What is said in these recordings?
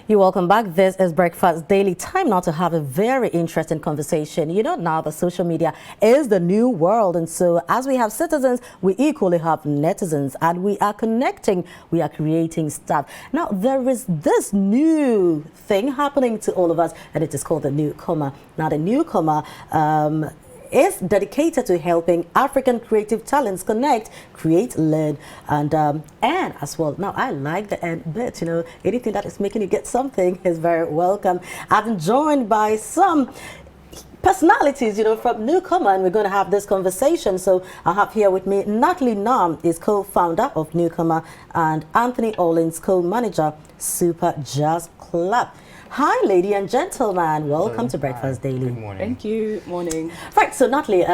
You're welcome back. This is Breakfast Daily. Time now to have a very interesting conversation. You know, now that social media is the new world, and so as we have citizens, we equally have netizens, and we are connecting, we are creating stuff. Now, there is this new thing happening to all of us, and it is called the newcomer. Now, the newcomer is dedicated to helping African creative talents connect, create, learn, and as well. Now, I like the end bit, you know, anything that is making you get something is very welcome. I've been joined by some personalities, you know, from Newcomer, and we're going to have this conversation. So I have here with me Natalie Nam is co-founder of Newcomer, and Anthony Orleans, co-manager, Super Jazz Club. Hi, ladies and gentlemen. Welcome to Breakfast Daily. Good morning. Thank you. Morning. Right, so Natalie,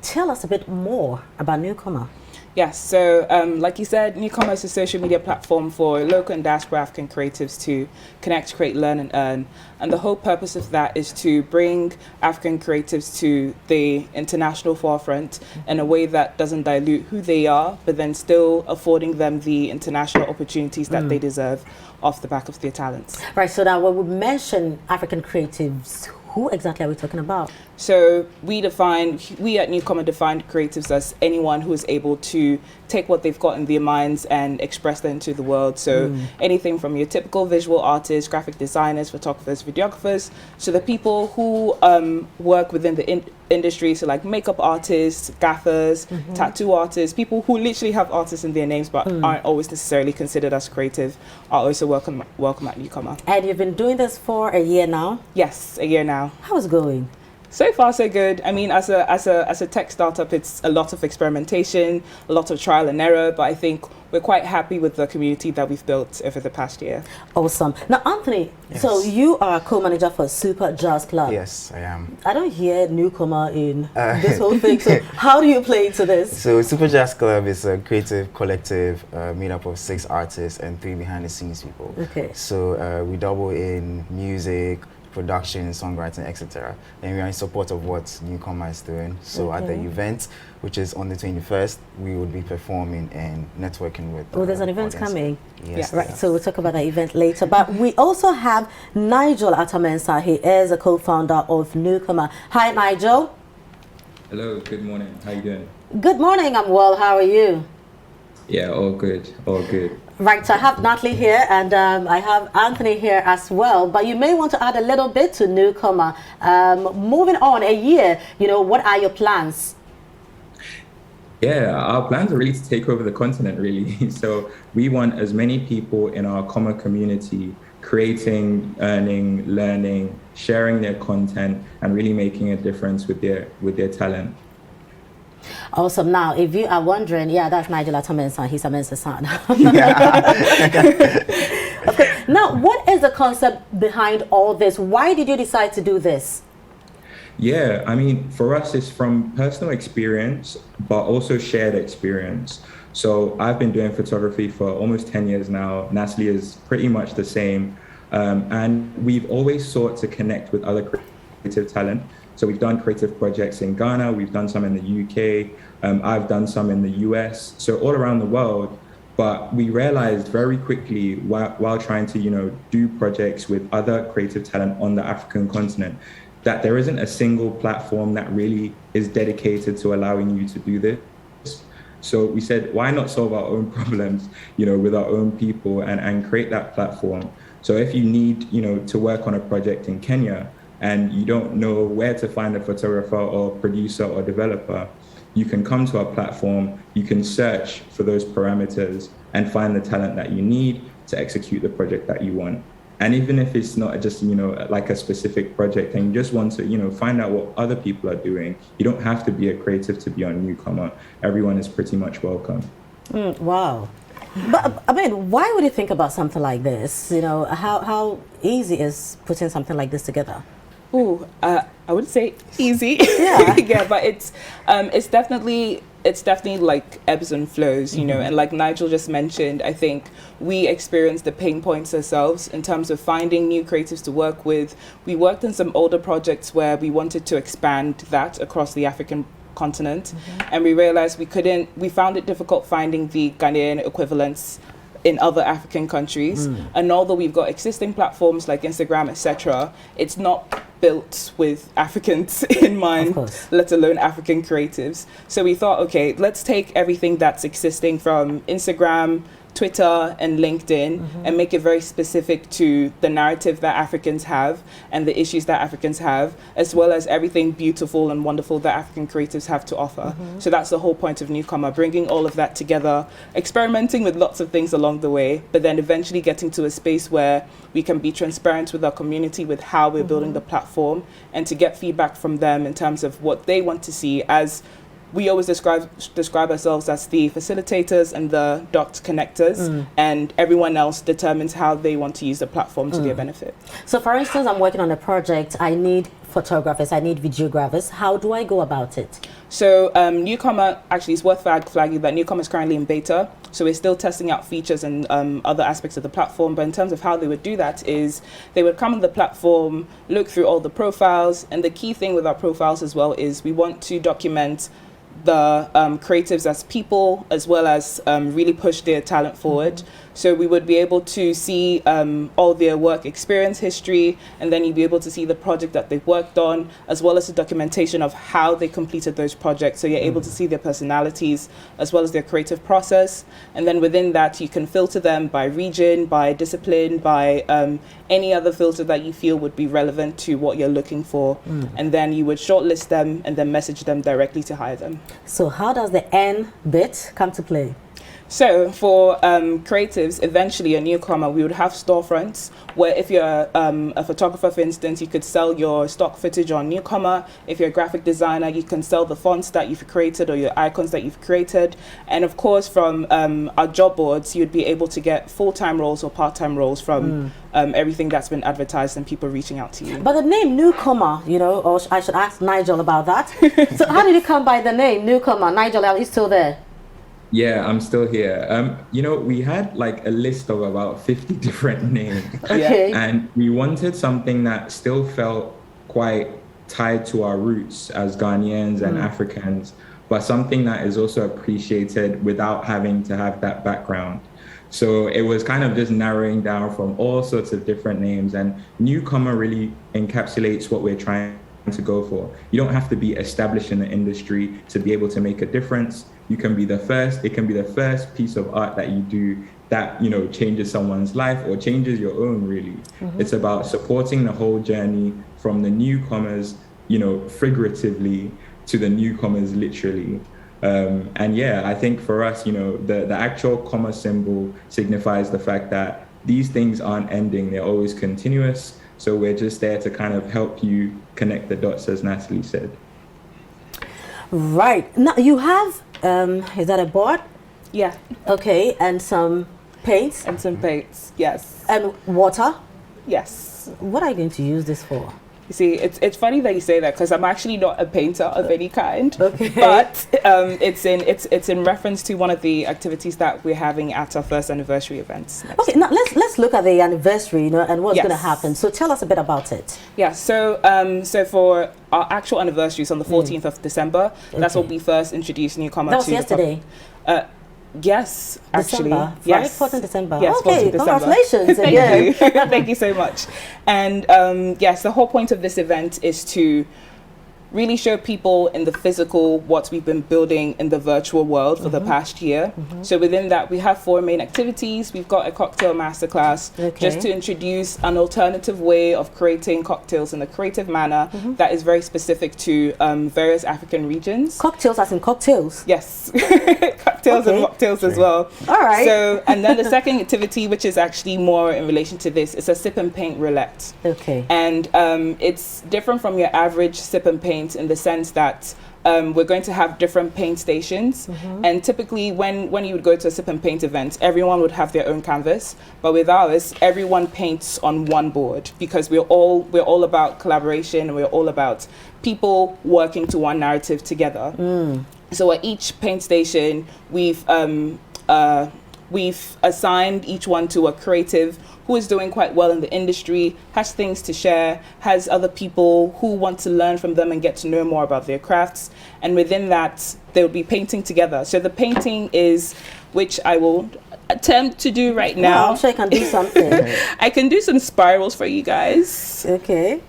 tell us a bit more about Newcomer. Yes, so like you said, Newcomer is a social media platform for local and diaspora African creatives to connect, create, learn, and earn. And the whole purpose of that is to bring African creatives to the international forefront in a way that doesn't dilute who they are, but then still affording them the international opportunities that they deserve off the back of their talents. Right, so now when we mention African creatives, who exactly are we talking about? So we at Newcomer define creatives as anyone who is able to take what they've got in their minds and express that into the world. So anything from your typical visual artists, graphic designers, photographers, videographers, so the people who work within the industry, so like makeup artists, gaffers, tattoo artists, people who literally have artists in their names but aren't always necessarily considered as creative, are also welcome at Newcomer. And you've been doing this for a year now? Yes, a year now. How's it going? So far, so good. I mean, as a tech startup, it's a lot of experimentation, a lot of trial and error, but I think we're quite happy with the community that we've built over the past year. Awesome. Now, Anthony, Yes. so you are co-manager for Super Jazz Club. Yes, I am. I don't hear Newcomer in this whole thing, so how do you play into this? So Super Jazz Club is a creative collective made up of 6 artists and 3 behind-the-scenes people. Okay. So we double in music, production, songwriting, etc. And we are in support of what Newcomer is doing. So at the event, which is on the 21st, we will be performing and networking with There's an event audience. coming. Yes. Right, so we'll talk about that event later. But we also have Nigel Atamensa. He is a co-founder of Newcomer. Hi, Nigel. Hello, good morning. How you doing? Good morning, I'm well. How are you? Yeah, all good, all good. Right, so I have Natalie here, and I have Anthony here as well. But you may want to add a little bit to Newcomer. Moving on a year, you know, what are your plans? Yeah, our plans are really to take over the continent, really. So we want as many people in our comma community creating, earning, learning, sharing their content, and really making a difference with their talent. Awesome. Now, if you are wondering, yeah, that's Nigel Atamensa. He's a Mensa's son. Okay. Now, what is the concept behind all this? Why did you decide to do this? Yeah, I mean, for us, it's from personal experience, but also shared experience. So I've been doing photography for almost 10 years now. Natalie is pretty much the same. And we've always sought to connect with other creative talent. So we've done creative projects in Ghana, we've done some in the UK, I've done some in the US, so all around the world. But we realized very quickly while trying to, you know, do projects with other creative talent on the African continent, that there isn't a single platform that really is dedicated to allowing you to do this. So we said, why not solve our own problems, you know, with our own people and create that platform? So if you need, you know, to work on a project in Kenya, and you don't know where to find a photographer or producer or developer, you can come to our platform, you can search for those parameters and find the talent that you need to execute the project that you want. And even if it's not just, you know, like a specific project and you just want to, you know, find out what other people are doing, you don't have to be a creative to be on Newcomer. Everyone is pretty much welcome. Wow. But I mean, why would you think about something like this? You know, how easy is putting something like this together? I would say easy. Yeah. Yeah, but it's definitely like ebbs and flows, you know, and like Nigel just mentioned, I think we experienced the pain points ourselves in terms of finding new creatives to work with. We worked on some older projects where we wanted to expand that across the African continent, and we realized we found it difficult finding the Ghanaian equivalents in other African countries. And although we've got existing platforms like Instagram, etc., it's not built with Africans in mind, let alone African creatives. So we thought, okay, let's take everything that's existing from Instagram, Twitter and LinkedIn and make it very specific to the narrative that Africans have and the issues that Africans have, as well as everything beautiful and wonderful that African creatives have to offer. So that's the whole point of Newcomer, bringing all of that together, experimenting with lots of things along the way, but then eventually getting to a space where we can be transparent with our community with how we're building the platform and to get feedback from them in terms of what they want to see. As we always describe ourselves as the facilitators and the dot connectors, and everyone else determines how they want to use the platform to their benefit. So for instance, I'm working on a project, I need photographers, I need videographers. How do I go about it? So Newcomer, actually it's worth flagging that Newcomer is currently in beta. So we're still testing out features and other aspects of the platform. But in terms of how they would do that is they would come on the platform, look through all the profiles. And the key thing with our profiles as well is we want to document the creatives as people, as well as really push their talent forward. So we would be able to see all their work experience history, and then you'd be able to see the project that they've worked on, as well as the documentation of how they completed those projects. So you're able to see their personalities, as well as their creative process. And then within that, you can filter them by region, by discipline, by any other filter that you feel would be relevant to what you're looking for. And then you would shortlist them and then message them directly to hire them. So how does the N bit come to play? So for creatives, eventually a Newcomer, we would have storefronts where if you're a photographer, for instance, you could sell your stock footage on Newcomer. If you're a graphic designer, you can sell the fonts that you've created or your icons that you've created. And of course, from our job boards, you'd be able to get full-time roles or part-time roles from everything that's been advertised and people reaching out to you. But the name Newcomer, you know, or I should ask Nigel about that. So how did you come by the name Newcomer? Nigel, are you still there? Yeah, I'm still here. You know, we had like a list of about 50 different names. Okay. And we wanted something that still felt quite tied to our roots as Ghanaians and Africans, but something that is also appreciated without having to have that background. So it was kind of just narrowing down from all sorts of different names, and Newcomer really encapsulates what we're trying to go for. You don't have to be established in the industry to be able to make a difference. You can be the first, it can be the first piece of art that you do that, you know, changes someone's life or changes your own, really. It's about supporting the whole journey from the newcomers, you know, figuratively to the newcomers literally. And yeah, I think for us, you know, the actual comma symbol signifies the fact that these things aren't ending, they're always continuous. So we're just there to kind of help you connect the dots, as Natalie said. Right. Now you have, is that a board? Yeah. Okay, and some paints? And some paints, yes. And water? Yes. What are you going to use this for? You see, it's funny that you say that because I'm actually not a painter of any kind. Okay. But it's in reference to one of the activities that we're having at our first anniversary events. Okay, now let's look at the anniversary, you know, and what's going to happen. So tell us a bit about it. Yeah. So so for our actual anniversary, on the 14th of December, that's when we first introduced Newcomer. That was yesterday. Yes, actually. December, yes. Right? 14th December. Yes, okay, 14th December. Congratulations Thank again. you. Thank you so much. And yes, the whole point of this event is to really show people in the physical what we've been building in the virtual world for the past year. So within that, we have 4 main activities. We've got a cocktail masterclass just to introduce an alternative way of creating cocktails in a creative manner that is very specific to various African regions. Cocktails as in cocktails? Yes, cocktails and mocktails as well. All right. So, and then the second activity, which is actually more in relation to this, is a sip and paint roulette. Okay. And it's different from your average sip and paint in the sense that we're going to have different paint stations. And typically when you would go to a sip and paint event, everyone would have their own canvas. But with ours, everyone paints on one board because we're all about collaboration, and we're all about people working to one narrative together. So at each paint station, we've assigned each one to a creative who is doing quite well in the industry, has things to share, has other people who want to learn from them and get to know more about their crafts. And within that, they'll be painting together. So the painting is, which I will attempt to do right No, now. I'm sure you can do something. I can do some spirals for you guys, Okay.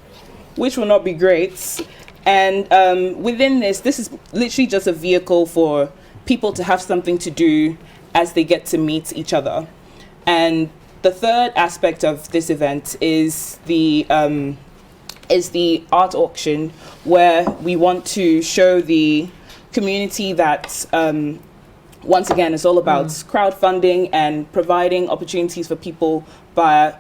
which will not be great. And within this is literally just a vehicle for people to have something to do as they get to meet each other. And the third aspect of this event is the art auction, where we want to show the community that once again, it's all about crowdfunding and providing opportunities for people via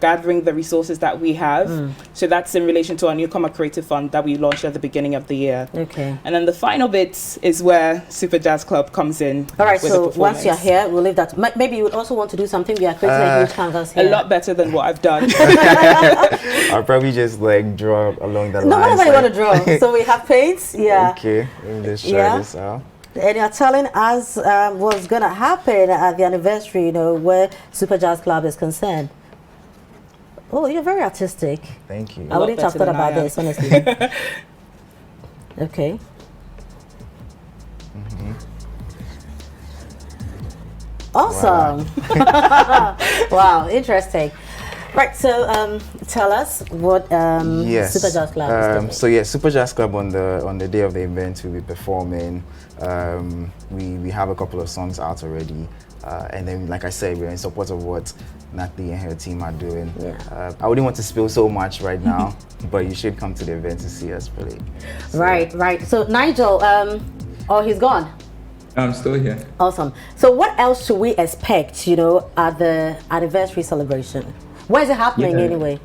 gathering the resources that we have. So that's in relation to our Newcomer Creative Fund that we launched at the beginning of the year. Okay. And then the final bit is where Super Jazz Club comes in. All right, with so the once you're performance. here, we'll leave that. Maybe you would also want to do something. We are creating a huge canvas A here. lot better than what I've done. I'll probably just like draw along the No, lines. whatever you want to like- draw. So we have paints, yeah. Okay, let me just try Yeah. this out. And you're telling us what's going to happen at the anniversary, where Super Jazz Club is concerned. Oh, you're very artistic. Thank you. I wouldn't have better thought than I about am. this, honestly. Okay. Awesome. Wow, interesting. Right, so tell us what Yes. Super Jazz Club is doing. So yeah, Super Jazz Club on the day of the event will be performing. We have a couple of songs out already, and then like I said, we're in support of what Natalie and her team are doing. Yeah. I wouldn't want to spill so much right now, but you should come to the event to see us play. So, Right. So Nigel, he's gone. I'm still here. Awesome. So what else should we expect, at the anniversary celebration? Where is it happening Yeah. anyway?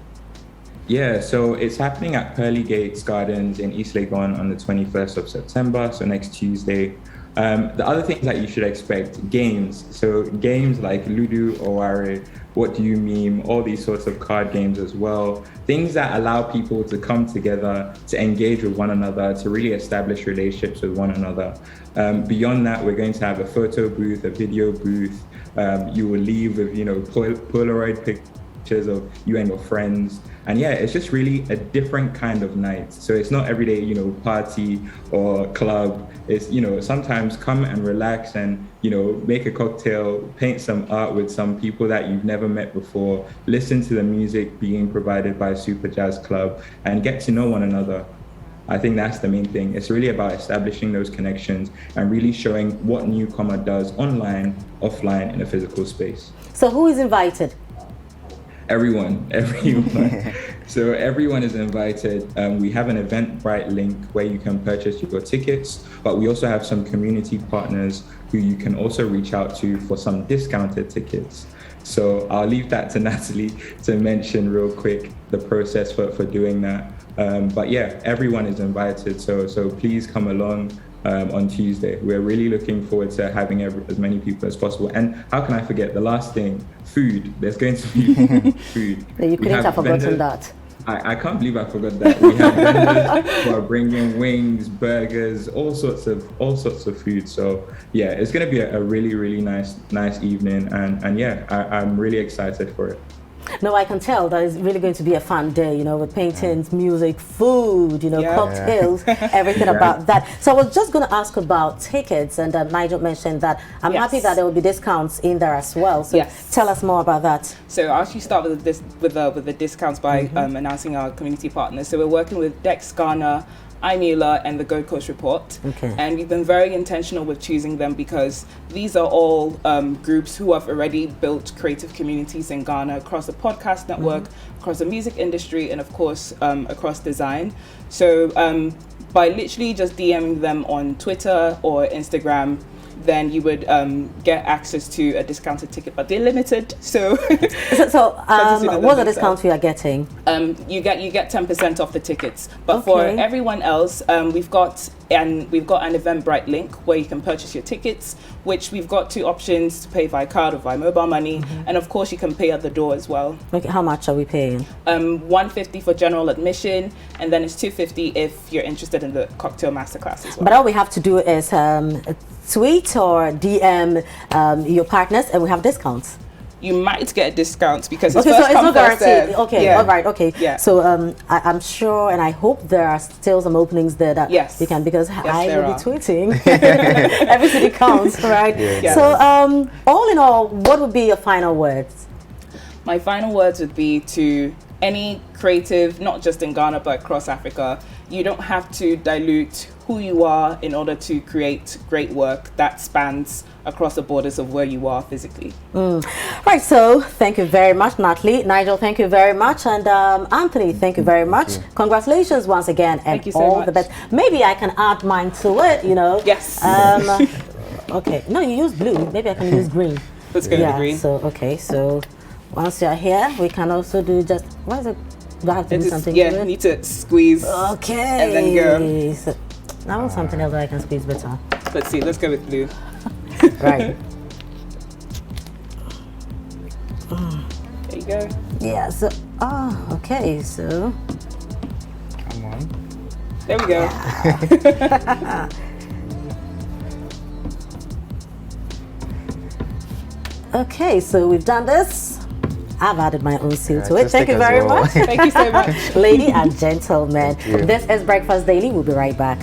Yeah, so it's happening at Pearly Gates Gardens in East Legon on the 21st of September, so next Tuesday. The other things that you should expect, games. So games like Ludo, Oware, What Do You Meme, all these sorts of card games as well. Things that allow people to come together, to engage with one another, to really establish relationships with one another. Beyond that, we're going to have a photo booth, a video booth. You will leave with, Polaroid pictures of you and your friends. And yeah, it's just really a different kind of night. So it's not everyday, party or club. It's, sometimes come and relax and, make a cocktail, paint some art with some people that you've never met before, listen to the music being provided by Super Jazz Club and get to know one another. I think that's the main thing. It's really about establishing those connections and really showing what Newcomer does online, offline, in a physical space. So who is invited? Everyone. So everyone is invited. We have an Eventbrite link where you can purchase your tickets, but we also have some community partners who you can also reach out to for some discounted tickets. So I'll leave that to Natalie to mention real quick the process for doing that. But yeah, everyone is invited. So please come along on Tuesday. We're really looking forward to having as many people as possible. And how can I forget the last thing? Food. There's going to be food. You couldn't have forgotten that. I can't believe I forgot that. We have vendors who are bringing wings, burgers, all sorts of food. So yeah, it's going to be a really, really nice evening. And yeah, I'm really excited for it. No, I can tell that it's really going to be a fun day, with paintings, music, food, Yeah. cocktails, everything Right. about that. So I was just going to ask about tickets, and Nigel mentioned that. I'm Yes. happy that there will be discounts in there as well. So Yes. tell us more about that. So I'll actually start with the discounts by announcing our community partners. So we're working with Dex Ghana, IMULA, and the Gold Coast Report. Okay. And we've been very intentional with choosing them because these are all groups who have already built creative communities in Ghana across the podcast network, across the music industry, and of course across design. So by literally just DMing them on Twitter or Instagram, then you would get access to a discounted ticket, but they're limited. So What's the discount we are getting? you get 10% off the tickets. But for Okay. everyone else, we've got an Eventbrite link where you can purchase your tickets, which we've got two options to pay via card or via mobile money, and of course you can pay at the door as well. Okay, how much are we paying? $150 for general admission, and then it's $250 if you're interested in the cocktail masterclass as well. But all we have to do is tweet or DM your partners, and we have discounts. you might get a discount because it's Okay, so first it's come, not first guaranteed. serve. Okay, Yeah. all right, okay. Yeah. So I'm sure and I hope there are still some openings there that Yes. you can, because I there will be are. tweeting. Every city counts, right? Yeah. So all in all, what would be your final words? My final words would be to any creative, not just in Ghana but across Africa, you don't have to dilute who you are in order to create great work that spans across the borders of where you are physically. Right, so thank you very much, Natalie. Nigel, thank you very much. And Anthony, thank you very much. Congratulations once again, and Thank you so all much. the best. Maybe I can add mine to it, you know. Yes. Okay, no, you use blue. Maybe I can use green. Let's go with the green. So, okay, so once you're here, we can also do just, what is it? Do I have to do something to Yeah, it? need to squeeze. Okay. And then go. So, I want something else that I can squeeze better. Let's see, let's go with blue. Right. There you go. Yeah, so, okay, so. Come on. There we go. Okay, so we've done this. I've added my own seal to it. Artistic Thank you as very well. much. Thank you so much. Ladies and gentlemen, you. this is Breakfast Daily. We'll be right back.